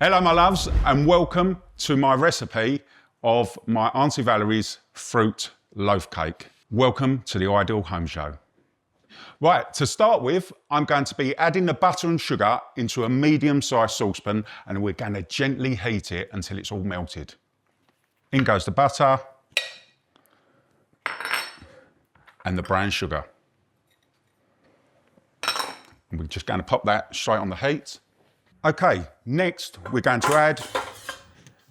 Hello my loves and welcome to my recipe of my Auntie Valerie's fruit loaf cake. Welcome to the Ideal Home Show. Right, to start with, I'm going to be adding the butter and sugar into a medium-sized saucepan and we're going to gently heat it until it's all melted. In goes the butter and the brown sugar. And we're just going to pop that straight on the heat. Okay, next we're going to add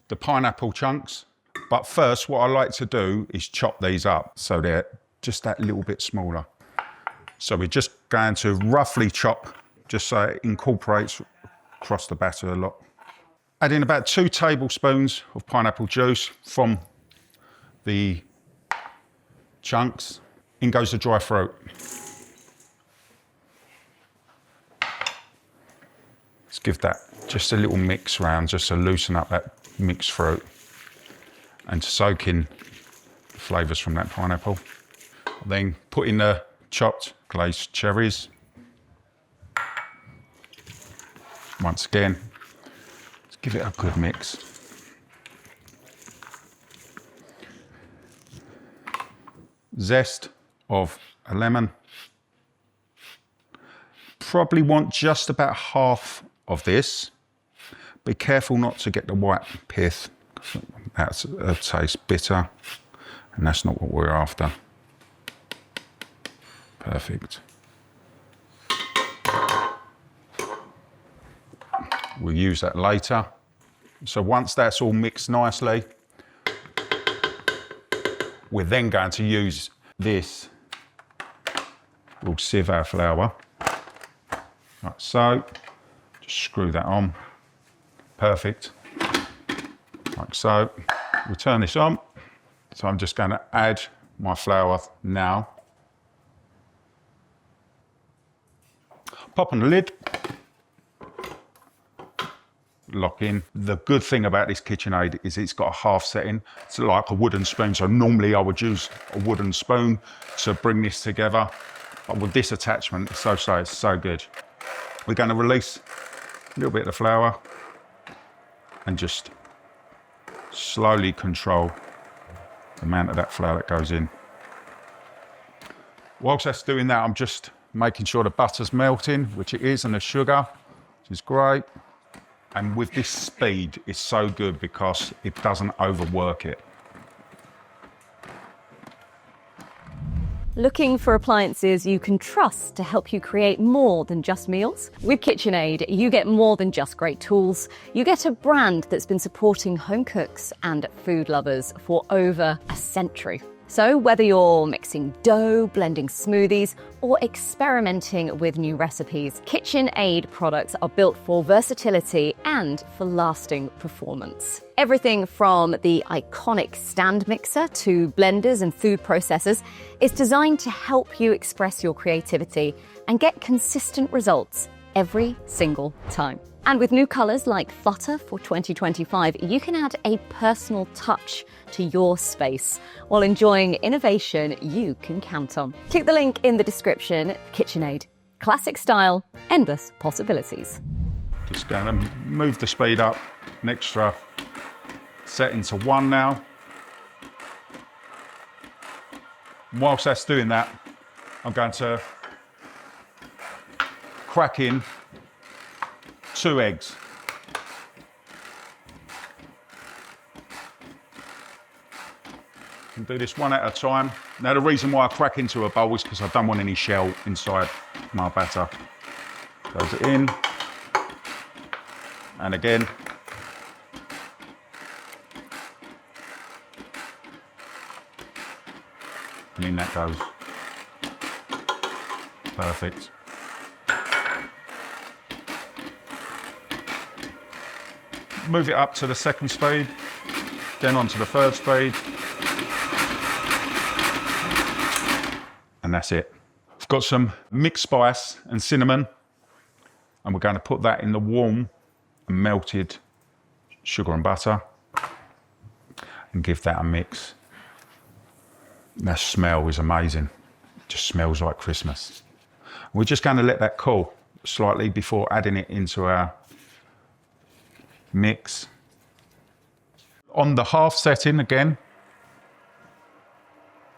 the pineapple chunks. But first, what I like to do is chop these up so they're just that little bit smaller. So we're just going to roughly chop just so it incorporates across the batter a lot. Add in about 2 tablespoons of pineapple juice from the chunks. In goes the dry fruit. Let's give that just a little mix round, just to loosen up that mixed fruit and to soak in the flavours from that pineapple. Then put in the chopped glazed cherries. Once again, let's give it a good mix. Zest of a lemon. Probably want just about half of this. Be careful not to get the white pith. That's a taste bitter, and that's not what we're after. Perfect. We'll use that later. So once that's all mixed nicely, we're then going to use this. We'll sieve our flour. Like so. Just screw that on. Perfect. Like so. We'll turn this on. So I'm just going to add my flour now. Pop on the lid. Lock in. The good thing about this KitchenAid is it's got a half setting. It's like a wooden spoon. So normally I would use a wooden spoon to bring this together. But with this attachment, it's so good. We're going to release a little bit of the flour and just slowly control the amount of that flour that goes in. Whilst that's doing that, I'm just making sure the butter's melting, which it is, and the sugar, which is great. And with this speed, it's so good because it doesn't overwork it. Looking for appliances you can trust to help you create more than just meals? With KitchenAid, you get more than just great tools. You get a brand that's been supporting home cooks and food lovers for over a century. So whether you're mixing dough, blending smoothies, or experimenting with new recipes, KitchenAid products are built for versatility and for lasting performance. Everything from the iconic stand mixer to blenders and food processors is designed to help you express your creativity and get consistent results every single time. And with new colours like Flutter for 2025, you can add a personal touch to your space while enjoying innovation you can count on. Click the link in the description. KitchenAid. Classic style, endless possibilities. Just going to move the speed up an extra setting to 1 now. Whilst that's doing that, I'm going to crack in 2 eggs. And do this one at a time. Now the reason why I crack into a bowl is because I don't want any shell inside my batter. Close it in. And again. And in that goes. Perfect. Move it up to the 2nd speed, then on to the 3rd speed. And that's it. I've got some mixed spice and cinnamon, and we're going to put that in the warm and melted sugar and butter and give that a mix. That smell is amazing. It just smells like Christmas. We're just going to let that cool slightly before adding it into our mix. On the half setting again,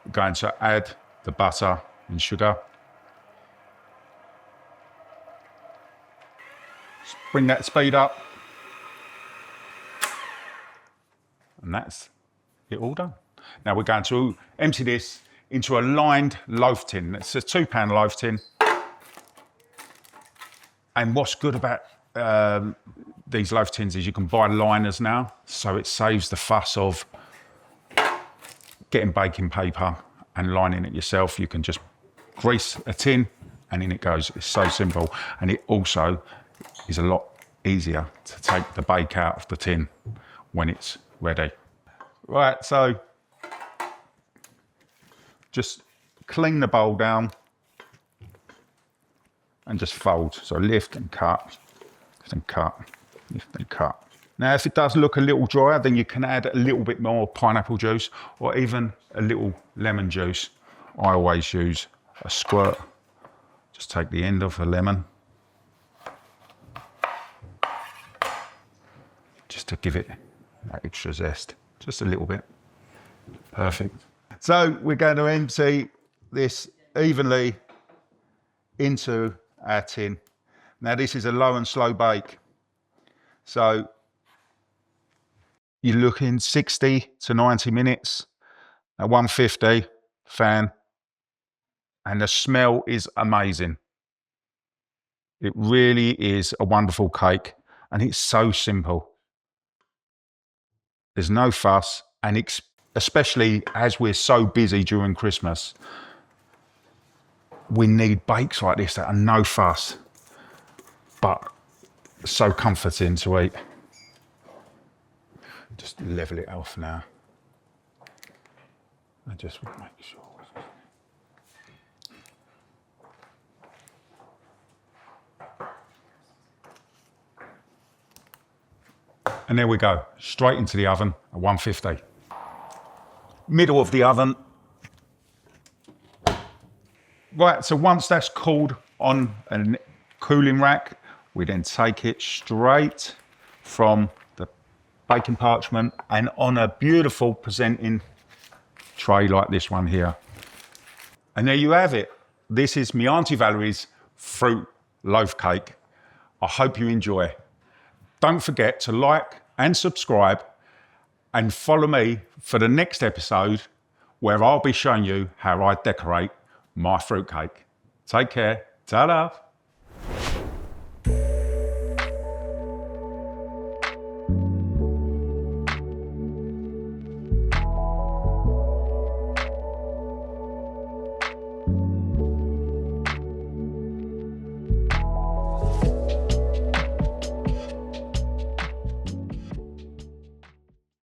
we're going to add the butter and sugar. Just bring that speed up. And that's it all done. Now we're going to empty this into a lined loaf tin. It's a 2-pound loaf tin. And what's good about these loaf tins is you can buy liners now, so it saves the fuss of getting baking paper and lining it yourself. You can just grease a tin and in it goes. It's so simple, and it also is a lot easier to take the bake out of the tin when it's ready. Right, so just clean the bowl down and just fold. So lift and cut, lift and cut, lift and cut. Now, if it does look a little drier, then you can add a little bit more pineapple juice or even a little lemon juice. I always use a squirt. Just take the end of the lemon, just to give it that extra zest, just a little bit. Perfect. So we're going to empty this evenly into our tin. Now this is a low and slow bake. So you're looking 60 to 90 minutes at 150 fan. And the smell is amazing. It really is a wonderful cake, and it's so simple. There's no fuss, and especially as we're so busy during Christmas, we need bakes like this that are no fuss, but so comforting to eat. Just level it off now. And just make sure. And there we go, straight into the oven at 150. Middle of the oven. Right, so once that's cooled on a cooling rack, we then take it straight from the baking parchment and on a beautiful presenting tray like this one here. And there you have it. This is my Auntie Valerie's fruit loaf cake. I hope you enjoy. Don't forget to like and subscribe and follow me for the next episode where I'll be showing you how I decorate my fruitcake. Take care. Ta-da.